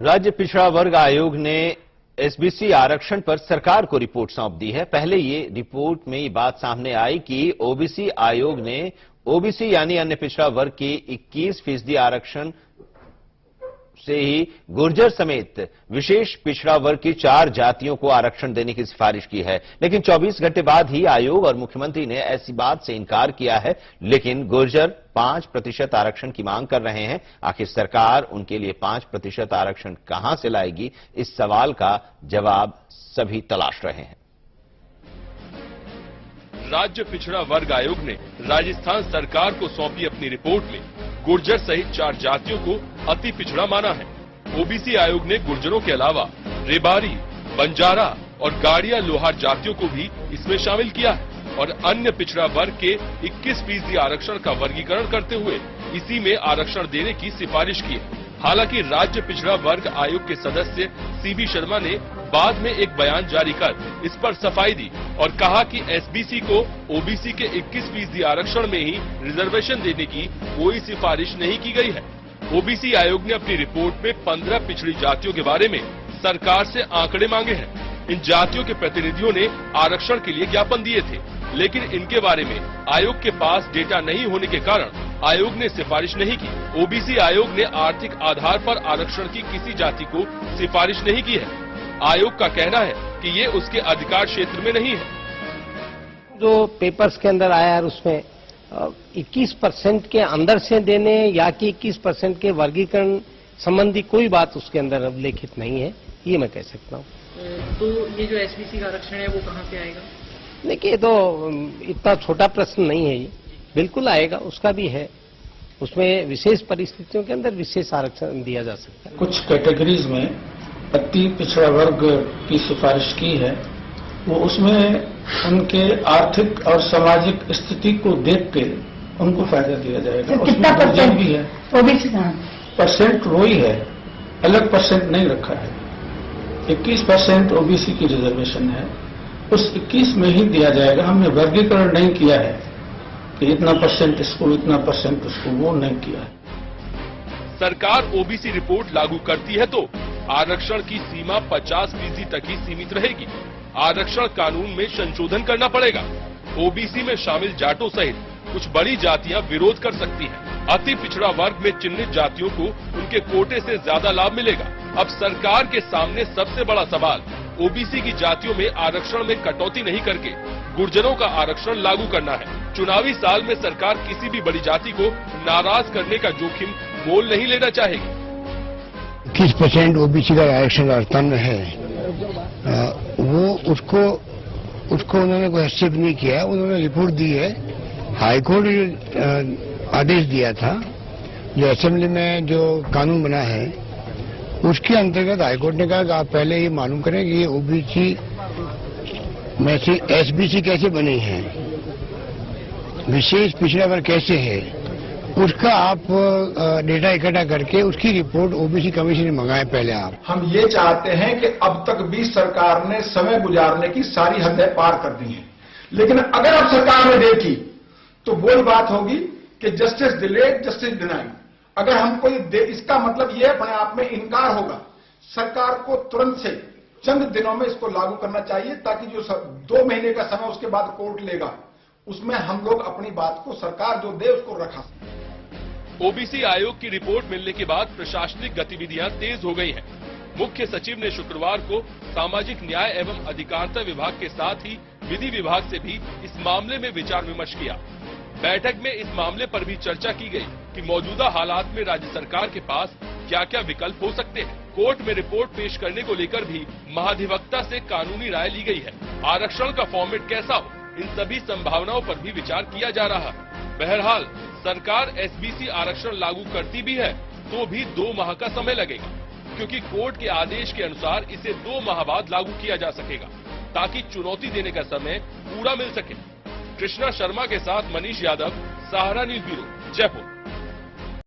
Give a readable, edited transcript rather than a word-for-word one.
राज्य पिछड़ा वर्ग आयोग ने एसबीसी आरक्षण पर सरकार को रिपोर्ट सौंप दी है। पहले ये रिपोर्ट में ये बात सामने आई कि ओबीसी आयोग ने ओबीसी यानी अन्य पिछड़ा वर्ग के 21% आरक्षण से ही गुर्जर समेत विशेष पिछड़ा वर्ग की 4 जातियों को आरक्षण देने की सिफारिश की है। लेकिन 24 घंटे बाद ही आयोग और मुख्यमंत्री ने ऐसी बात से इनकार किया है। लेकिन गुर्जर 5% आरक्षण की मांग कर रहे हैं। आखिर सरकार उनके लिए 5% आरक्षण कहां से लाएगी, इस सवाल का जवाब सभी तलाश रहे हैं। राज्य पिछड़ा वर्ग आयोग ने राजस्थान सरकार को सौंपी अपनी रिपोर्ट में गुर्जर सहित 4 जातियों को अति पिछड़ा माना है। ओबीसी आयोग ने गुर्जरों के अलावा रेबारी, बंजारा और गाड़िया लोहार जातियों को भी इसमें शामिल किया है और अन्य पिछड़ा वर्ग के 21% आरक्षण का वर्गीकरण करते हुए इसी में आरक्षण देने की सिफारिश की है। हालांकि राज्य पिछड़ा वर्ग आयोग के सदस्य सीबी शर्मा ने बाद में एक बयान जारी कर इस पर सफाई दी और कहा कि एसबीसी को ओबीसी के 21% आरक्षण में ही रिजर्वेशन देने की कोई सिफारिश नहीं की गई है। ओबीसी आयोग ने अपनी रिपोर्ट में 15 पिछड़ी जातियों के बारे में सरकार से आंकड़े मांगे हैं। इन जातियों के प्रतिनिधियों ने आरक्षण के लिए ज्ञापन दिए थे, लेकिन इनके बारे में आयोग के पास डेटा नहीं होने के कारण आयोग ने सिफारिश नहीं की। ओबीसी आयोग ने आर्थिक आधार पर आरक्षण की किसी जाति को सिफारिश नहीं की है। आयोग का कहना है कि ये उसके अधिकार क्षेत्र में नहीं है। जो पेपर्स के अंदर आया है उसमें 21% के अंदर से देने या कि 21% के वर्गीकरण संबंधी कोई बात उसके अंदर उल्लेखित नहीं है, ये मैं कह सकता हूँ। तो ये जो एसबीसी का आरक्षण है वो कहाँ से आएगा? देखिए, तो इतना छोटा प्रश्न नहीं है, ये बिल्कुल आएगा, उसका भी है। उसमें विशेष परिस्थितियों के अंदर विशेष आरक्षण दिया जा सकता है। कुछ कैटेगरीज में अति पिछड़ा वर्ग की सिफारिश की है, वो उसमें उनके आर्थिक और सामाजिक स्थिति को देख के उनको फायदा दिया जाएगा। तो कितना परसेंट भी है? ओबीसी परसेंट वही है, अलग परसेंट नहीं रखा है। 21% ओबीसी की रिजर्वेशन है, उस 21 में ही दिया जाएगा। हमने वर्गीकरण नहीं किया है कि इतना परसेंट इसको, इतना परसेंट उसको, वो नहीं किया है। सरकार ओबीसी रिपोर्ट लागू करती है तो आरक्षण की सीमा 50% तक ही सीमित रहेगी। आरक्षण कानून में संशोधन करना पड़ेगा। ओबीसी में शामिल जाटों सहित कुछ बड़ी जातियां विरोध कर सकती हैं। अति पिछड़ा वर्ग में चिन्हित जातियों को उनके कोटे से ज्यादा लाभ मिलेगा। अब सरकार के सामने सबसे बड़ा सवाल ओबीसी की जातियों में आरक्षण में कटौती नहीं करके गुर्जरों का आरक्षण लागू करना है। चुनावी साल में सरकार किसी भी बड़ी जाति को नाराज करने का जोखिम मोल नहीं लेना चाहेगी। 21% ओबीसी का आरक्षण राजस्थान में है, वो उसको उन्होंने कोई हस्तक्षेप नहीं किया। उन्होंने रिपोर्ट दी है। हाईकोर्ट ने आदेश दिया था, जो असेंबली में जो कानून बना है उसके अंतर्गत हाईकोर्ट ने कहा कि आप पहले ये मालूम करें कि ये ओबीसी में से एसबीसी कैसे बनी है, विशेष पिछड़ा वर्ग कैसे है, उसका आप डेटा इकट्ठा करके उसकी रिपोर्ट ओबीसी कमीशन ने मंगाए पहले आप। हम ये चाहते हैं कि अब तक भी सरकार ने समय गुजारने की सारी हदें पार कर दी हैं, लेकिन अगर अब सरकार ने देखी तो वो बात होगी कि जस्टिस डिलेड जस्टिस डिनाइड। अगर हम कोई इसका मतलब ये अपने आप में इनकार होगा। सरकार को तुरंत से चंद दिनों में इसको लागू करना चाहिए, ताकि जो 2 महीने का समय उसके बाद कोर्ट लेगा उसमें हम लोग अपनी बात को सरकार जो दे उसको रखा। ओबीसी आयोग की रिपोर्ट मिलने के बाद प्रशासनिक गतिविधियां तेज हो गई हैं। मुख्य सचिव ने शुक्रवार को सामाजिक न्याय एवं अधिकारिता विभाग के साथ ही विधि विभाग से भी इस मामले में विचार विमर्श किया। बैठक में इस मामले पर भी चर्चा की गई कि मौजूदा हालात में राज्य सरकार के पास क्या क्या विकल्प हो सकते हैं। कोर्ट में रिपोर्ट पेश करने को लेकर भी महाधिवक्ता से कानूनी राय ली गई है। आरक्षण का फॉर्मेट कैसा हो, इन सभी संभावनाओं पर भी विचार किया जा रहा है। बहरहाल सरकार एसबीसी आरक्षण लागू करती भी है तो भी 2 माह का समय लगेगा, क्योंकि कोर्ट के आदेश के अनुसार इसे 2 माह बाद लागू किया जा सकेगा, ताकि चुनौती देने का समय पूरा मिल सके। कृष्णा शर्मा के साथ मनीष यादव, सहारा न्यूज ब्यूरो, जयपुर।